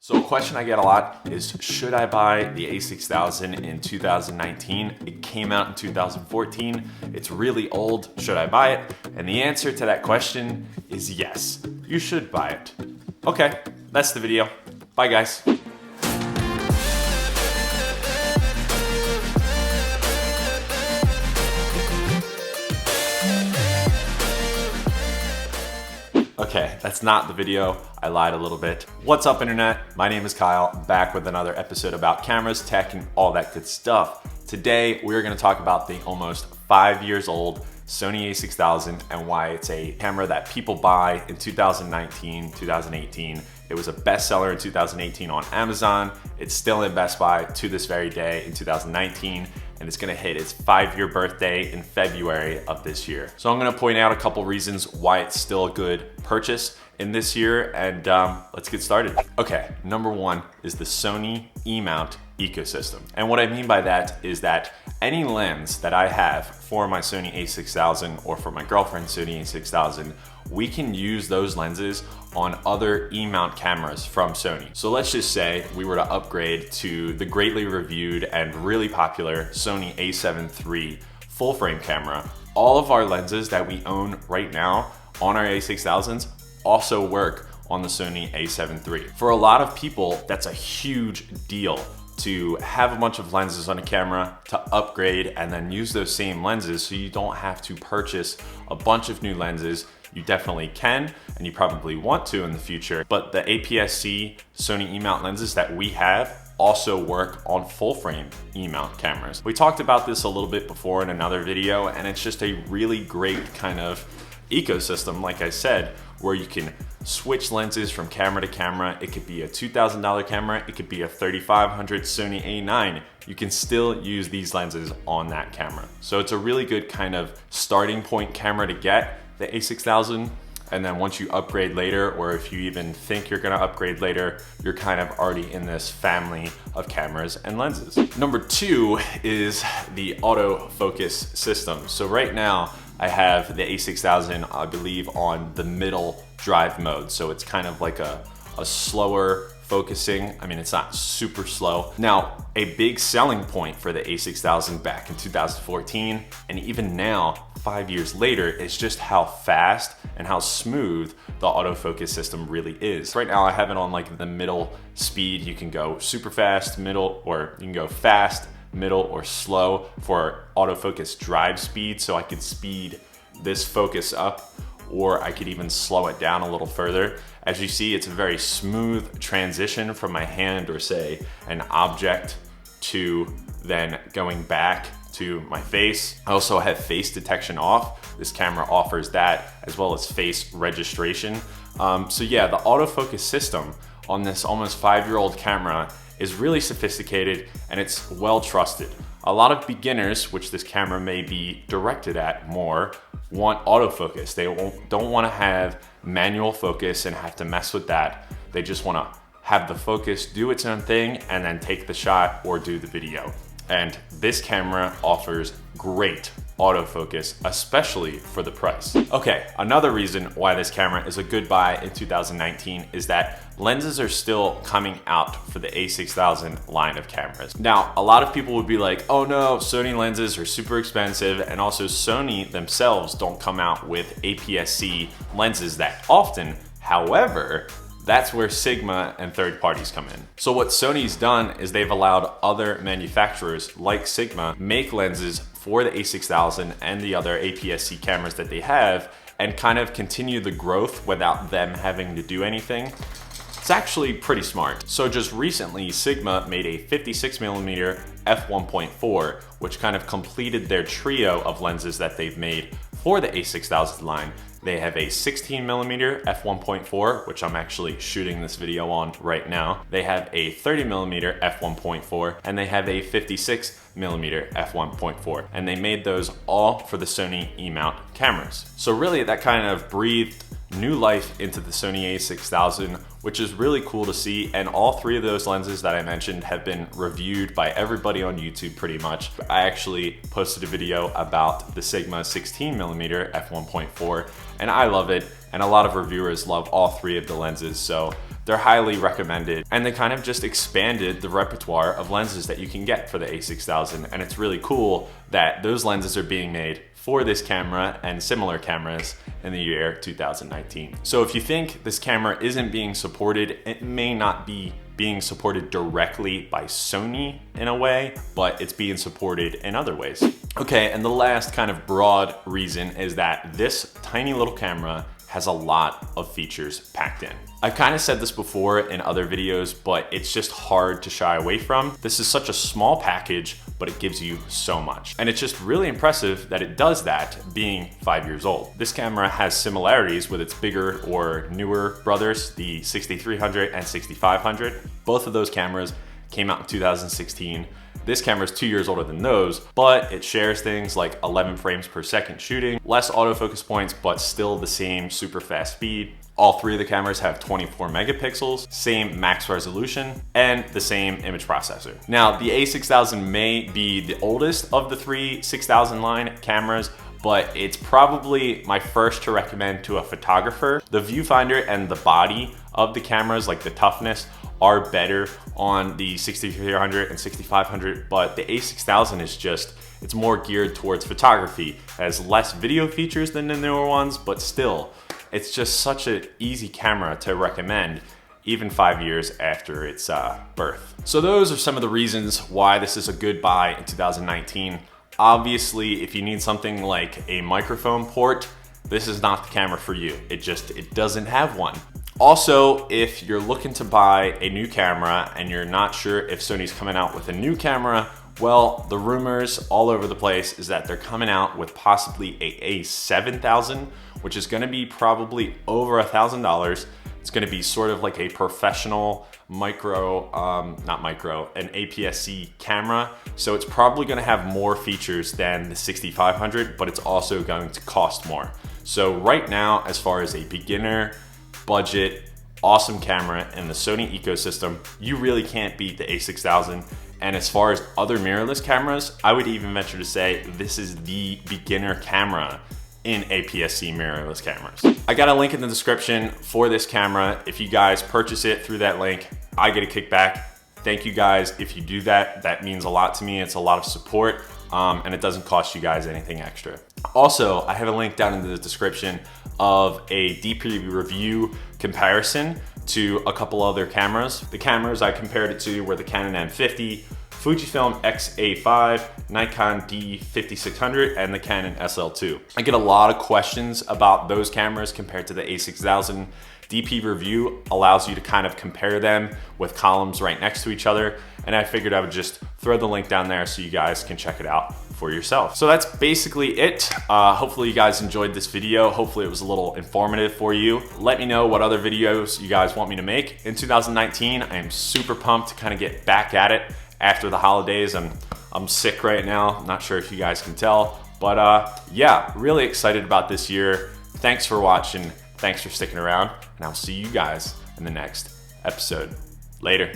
So a question I get a lot is, should I buy the a6000 in 2019? It came out in 2014. It's really old. Should I buy it? And the answer to that question is yes, you should buy it. Okay, that's the video. Bye guys. Okay, that's not the video. I lied a little bit. What's up, internet? My name is Kyle, back with another episode about cameras, tech, and all that good stuff. Today, we're gonna talk about the almost 5 years old Sony a6000 and why it's a camera that people buy in 2019, 2018. It was a bestseller in 2018 on Amazon. It's still in Best Buy to this very day in 2019. And it's gonna hit its 5-year birthday in February of this year. So I'm gonna point out a couple reasons why it's still a good purchase in this year, and let's get started. Okay, number one is the Sony E-mount ecosystem. And what I mean by that is that any lens that I have for my Sony a6000 or for my girlfriend's Sony a6000, we can use those lenses on other E-mount cameras from Sony. So let's just say we were to upgrade to the greatly reviewed and really popular Sony a7 III full frame camera. All of our lenses that we own right now on our a6000s also work on the Sony a7 III. For a lot of people, that's a huge deal to have a bunch of lenses on a camera, to upgrade and then use those same lenses so you don't have to purchase a bunch of new lenses. You definitely can, and you probably want to in the future, but the APS-C Sony E-mount lenses that we have also work on full frame E-mount cameras. We talked about this a little bit before in another video, and it's just a really great kind of ecosystem, like I said, where you can switch lenses from camera to camera. It could be a $2,000 camera, it could be a $3,500 Sony a9. You can still use these lenses on that camera. So it's a really good kind of starting point camera to get, the a6000, and then once you upgrade later, or if you even think you're gonna upgrade later, you're kind of already in this family of cameras and lenses. Number two is the autofocus system. So right now, I have the a6000, I believe, on the middle drive mode. So it's kind of like a slower focusing. I mean, it's not super slow. Now, a big selling point for the a6000 back in 2014, and even now, 5 years later, is just how fast and how smooth the autofocus system really is. Right now, I have it on like the middle speed. You can go super fast, middle, or you can go fast, middle, or slow for autofocus drive speed. So I could speed this focus up, or I could even slow it down a little further. As you see, it's a very smooth transition from my hand or say an object to then going back to my face. I also have face detection off. This camera offers that, as well as face registration. So yeah, the autofocus system on this almost 5-year-old camera is really sophisticated and it's well trusted. A lot of beginners, which this camera may be directed at more, want autofocus. They don't want to have manual focus and have to mess with that. They just want to have the focus do its own thing and then take the shot or do the video. And this camera offers great autofocus, especially for the price. Okay, another reason why this camera is a good buy in 2019 is that lenses are still coming out for the a6000 line of cameras. Now, a lot of people would be like, oh no, Sony lenses are super expensive, and also Sony themselves don't come out with APS-C lenses that often. However, that's where Sigma and third parties come in. So what Sony's done is they've allowed other manufacturers like Sigma make lenses for the a6000 and the other APS-C cameras that they have, and kind of continue the growth without them having to do anything. It's actually pretty smart. So just recently, Sigma made a 56mm f1.4, which kind of completed their trio of lenses that they've made for the a6000 line. They have a 16mm f1.4, which I'm actually shooting this video on right now. They have a 30mm f1.4, and they have a 56mm f1.4. And they made those all for the Sony E-mount cameras. So really that kind of breathed new life into the Sony a6000, which is really cool to see. And all three of those lenses that I mentioned have been reviewed by everybody on YouTube pretty much. I actually posted a video about the Sigma 16mm f1.4, and I love it. and a lot of reviewers love all three of the lenses, so they're highly recommended. And they kind of just expanded the repertoire of lenses that you can get for the a6000, and it's really cool that those lenses are being made for this camera and similar cameras in the year 2019. So if you think this camera isn't being supported, it may not be being supported directly by Sony in a way, but it's being supported in other ways. Okay, and the last kind of broad reason is that this tiny little camera has a lot of features packed in. I've kind of said this before in other videos, but it's just hard to shy away from. This is such a small package, but it gives you so much. And it's just really impressive that it does that being 5 years old. This camera has similarities with its bigger or newer brothers, the 6300 and 6500. Both of those cameras came out in 2016. This camera is 2 years older than those, but it shares things like 11 frames per second shooting, less autofocus points, but still the same super fast speed. All three of the cameras have 24 megapixels, same max resolution, and the same image processor. Now, the a6000 may be the oldest of the three 6000 line cameras, but it's probably my first to recommend to a photographer. The viewfinder and the body of the cameras, like the toughness, are better on the 6300 and 6500, but the a6000 is just, it's more geared towards photography. It has less video features than the newer ones, but still, it's just such an easy camera to recommend even 5 years after its birth. So those are some of the reasons why this is a good buy in 2019. Obviously, if you need something like a microphone port, this is not the camera for you. It doesn't have one. Also, if you're looking to buy a new camera and you're not sure if Sony's coming out with a new camera, well, the rumors all over the place is that they're coming out with possibly a a7000, which is gonna be probably over $1,000. It's gonna be sort of like a professional an APS-C camera. So it's probably gonna have more features than the 6500, but it's also going to cost more. So right now, as far as a beginner, budget, awesome camera in the Sony ecosystem, you really can't beat the a6000. And as far as other mirrorless cameras, I would even venture to say this is the beginner camera in APS-C mirrorless cameras. I got a link in the description for this camera. If you guys purchase it through that link, I get a kickback. Thank you guys if you do that. That means a lot to me. It's a lot of support, and it doesn't cost you guys anything extra. Also, I have a link down in the description of a DP review comparison to a couple other cameras. The cameras I compared it to were the Canon M50, Fujifilm X-A5, Nikon D5600, and the Canon SL2. I get a lot of questions about those cameras compared to the a6000. DP review allows you to kind of compare them with columns right next to each other, and I figured I would just throw the link down there so you guys can check it out for yourself. So that's basically it. Hopefully you guys enjoyed this video. Hopefully it was a little informative for you. Let me know what other videos you guys want me to make in 2019. I am super pumped to kind of get back at it after the holidays. I'm sick right now. Not sure if you guys can tell, but yeah, really excited about this year. Thanks for watching. Thanks for sticking around, and I'll see you guys in the next episode. Later.